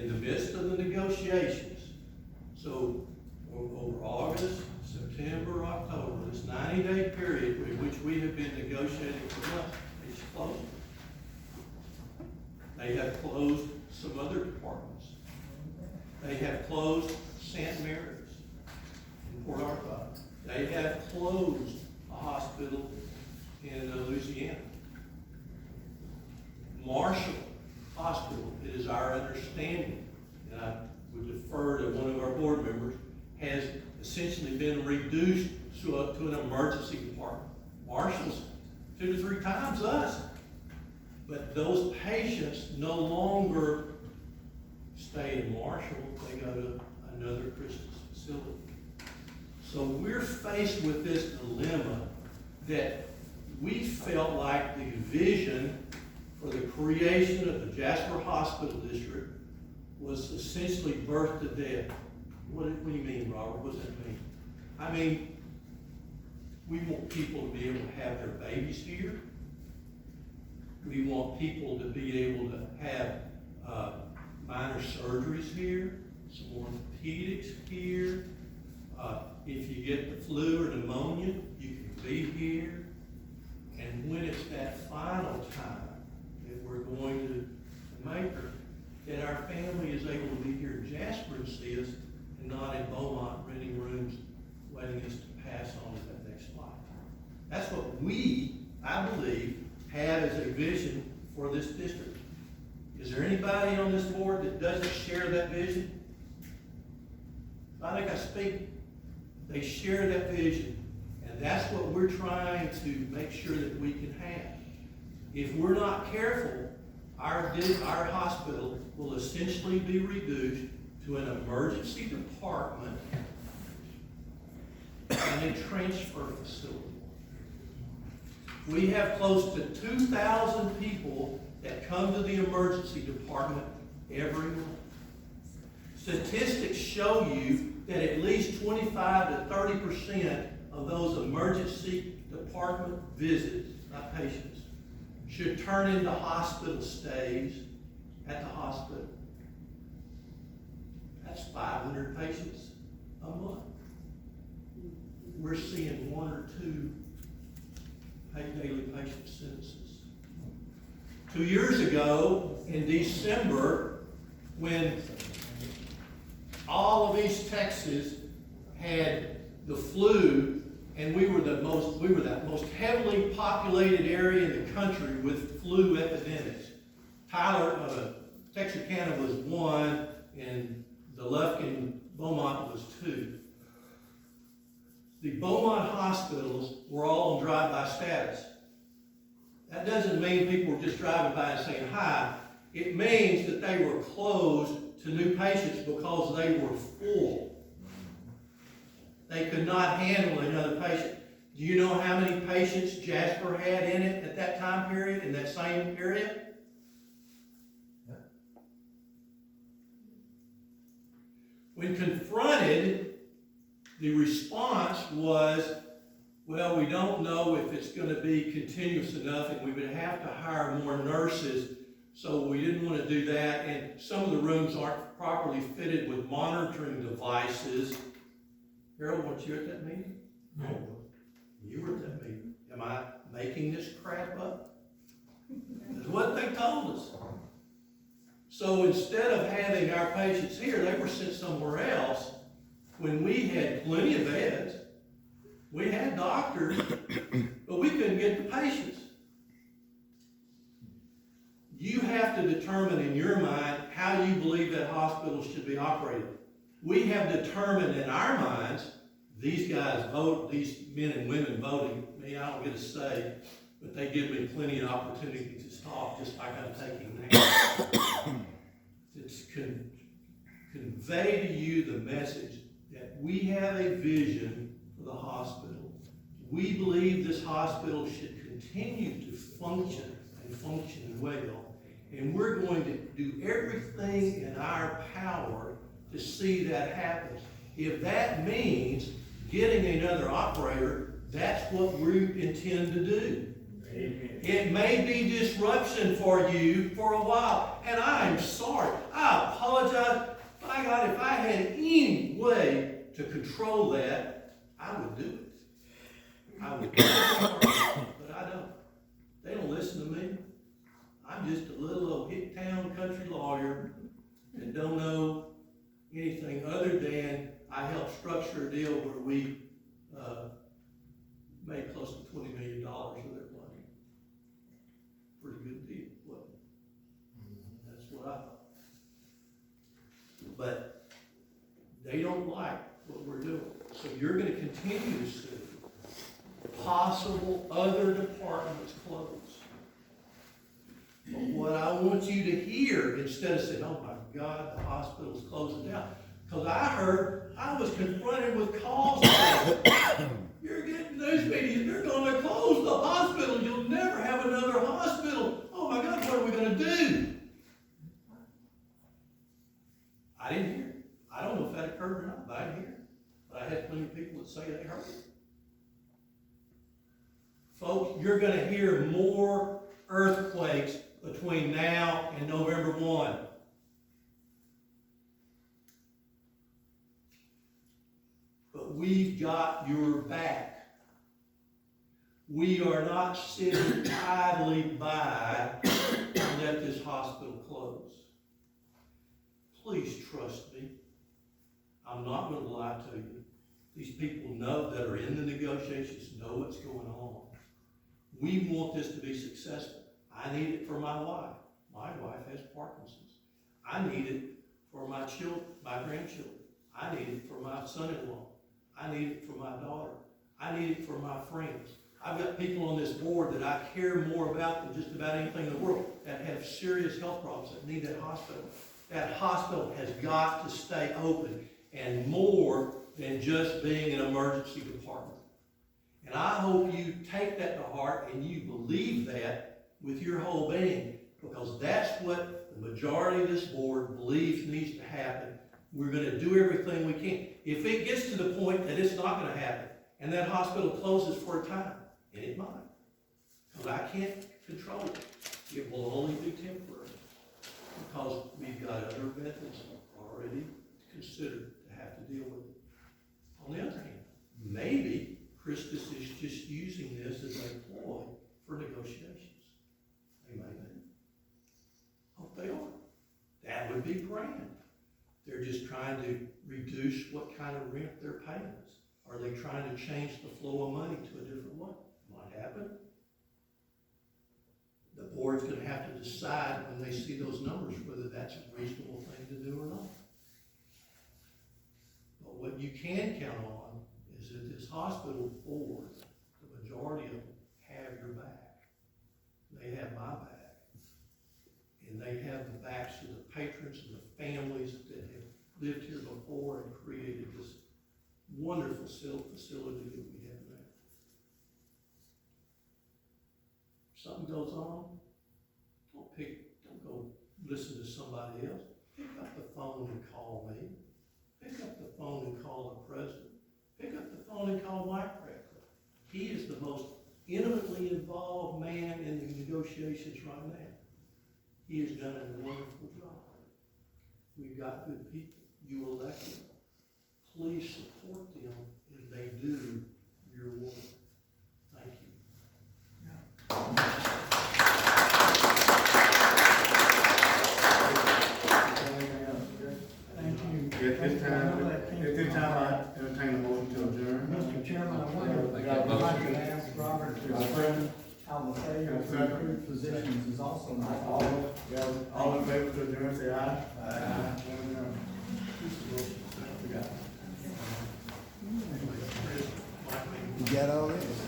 in the midst of the negotiations, so over August, September, October, this 90-day period in which we have been negotiating for months, it's closed. They have closed some other departments. They have closed St. Mary's in Port Arthur. They have closed a hospital in Louisiana. Marshall Hospital, it is our understanding, and I would defer to one of our board members, has essentially been reduced to an emergency department. Marshall's 2 to 3 times us. But those patients no longer stay in Marshall, they go to another Christian facility. So we're faced with this dilemma that we felt like the vision for the creation of the Jasper Hospital District was essentially birthed to death. What do you mean, Robert? What does that mean? I mean, we want people to be able to have their babies here. We want people to be able to have minor surgeries here, some orthopedics here. If you get the flu or pneumonia, you can be here. And when it's that final time that we're going to make her, that our family is able to be here in Jasper and see us, and not in Beaumont renting rooms waiting us to pass on to that next flight. That's what we, I believe, had as a vision for this district. Is there anybody on this board that doesn't share that vision? I think I speak. They share that vision, and that's what we're trying to make sure that we can have. If we're not careful, our hospital will essentially be reduced to an emergency department and a transfer facility. We have close to 2,000 people that come to the emergency department every month. Statistics show you that at least 25 to 30% of those emergency department visits, not patients, should turn into hospital stays at the hospital. That's 500 patients a month. We're seeing 1 or 2 daily patient censuses. 2 years ago, in December, when all of East Texas had the flu, and we were that most heavily populated area in the country with flu epidemics. Texarkana was 1, and the Lufkin, Beaumont was 2. The Beaumont hospitals were all on drive-by status. That doesn't mean people were just driving by and saying hi. It means that they were closed to new patients because they were full. They could not handle another patient. Do you know how many patients Jasper had in it at that time period, in that same area? When confronted, the response was, well, we don't know if it's going to be continuous enough, and we would have to hire more nurses, so we didn't want to do that, and some of the rooms aren't properly fitted with monitoring devices. Harold, weren't you at that meeting? No. You were at that meeting. Am I making this crap up? That's what they told us. So instead of having our patients here, they were sent somewhere else. When we had plenty of beds, we had doctors, but we couldn't get the patients. You have to determine in your mind how you believe that hospital should be operated. We have determined in our minds, these guys vote, these men and women voting, me, I don't get a say, but they give me plenty of opportunity to talk, just like I'm taking now. To convey to you the message that we have a vision for the hospital. We believe this hospital should continue to function and function well. And we're going to do everything in our power to see that happen. If that means getting another operator, that's what we intend to do. Amen. It may be disruption for you for a while, and I'm sorry. I apologize control that, I would do it. I would do it, but I don't. They don't listen to me. I'm just a little old hick town country lawyer that don't know anything other than I helped structure a deal where we made close to $20 million with their money. Pretty good deal, wasn't it? That's what I thought. But they don't like what we're doing. So you're going to continue to see possible other departments close. But what I want you to hear, instead of saying, oh my God, the hospital's closing down, because I was confronted with calls. You're getting news media, they're going to close the hospital. You'll never have another hospital. Oh my God, what are we going to do? I didn't hear it. I don't know if that occurred or not, but I didn't hear it. But I had plenty of people that say they heard it. Folks, you're going to hear more earthquakes between now and November 1. But we've got your back. We are not sitting idly by and let this hospital close. Please trust me. I'm not going to lie to you. These people know that are in the negotiations, know what's going on. We want this to be successful. I need it for my wife. My wife has Parkinson's. I need it for my children, my grandchildren. I need it for my son-in-law. I need it for my daughter. I need it for my friends. I've got people on this board that I care more about than just about anything in the world that have serious health problems that need that hospital. That hospital has got to stay open, and more than just being an emergency department. And I hope you take that to heart and you believe that with your whole being, because that's what the majority of this board believes needs to happen. We're going to do everything we can. If it gets to the point that it's not going to happen, and that hospital closes for a time, and it might, because I can't control it, it will only be temporary, because we've got other methods already considered to have to deal with it. On the other hand, maybe Christus is just using this as a ploy for negotiations. They may be. Hope they are. That would be grand. They're just trying to reduce what kind of rent they're paying us. Are they trying to change the flow of money to a different way? Might happen. The board's going to have to decide when they see those numbers whether that's a reasonable thing to do or not. But what you can count on is that this hospital board, the majority of them, have your back. They have my back. And they have the backs of the patrons and the families that have lived here before and created this wonderful facility that we have now. If something goes on, don't go listen to somebody else. Pick up the phone and call me. Pick up the phone and call the president. Pick up the phone and call Mike Radcliffe. He is the most intimately involved man in the negotiations right now. He has done a wonderful job. We've got good people. You elect them. Please support them as they do your work. Thank you. Thank you. At this time, I entertain a motion to adjourn. Mr. Chairman, I wonder if I'd like to ask Robert to explain how the failure to recruit physicians is also not All in favor to adjourn, say aye. Aye. You got all this?